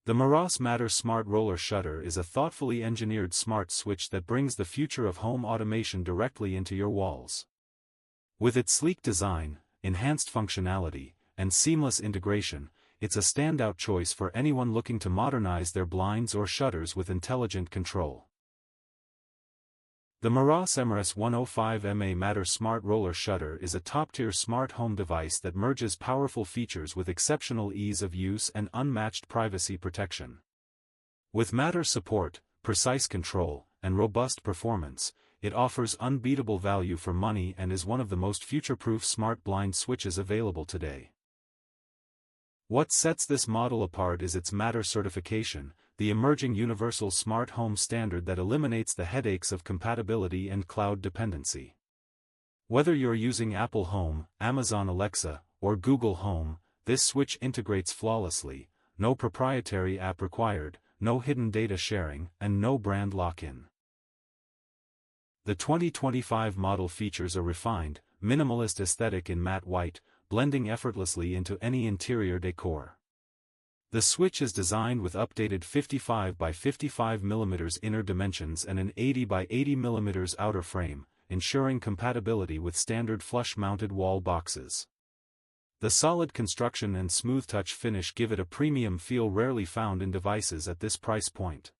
The Meross MRS Smart Roller Shutter is a thoughtfully engineered smart switch that brings the future of home automation directly into your walls. With its sleek design, enhanced functionality, and seamless integration, it's a standout choice for anyone looking to modernize their blinds or shutters with intelligent control. The Meross MRS105MA Matter Smart Roller Shutter is a top-tier smart home device that merges powerful features with exceptional ease of use and unmatched privacy protection. With Matter support, precise control, and robust performance, it offers unbeatable value for money and is one of the most future-proof smart blind switches available today. What sets this model apart is its Matter certification, the emerging universal smart home standard that eliminates the headaches of compatibility and cloud dependency. Whether you're using Apple Home, Amazon Alexa, or Google Home, this switch integrates flawlessly, no proprietary app required, no hidden data sharing, and no brand lock-in. The 2025 model features a refined, minimalist aesthetic in matte white, blending effortlessly into any interior decor. The switch is designed with updated 55 by 55 mm inner dimensions and an 80 by 80 mm outer frame, ensuring compatibility with standard flush-mounted wall boxes. The solid construction and smooth touch finish give it a premium feel rarely found in devices at this price point.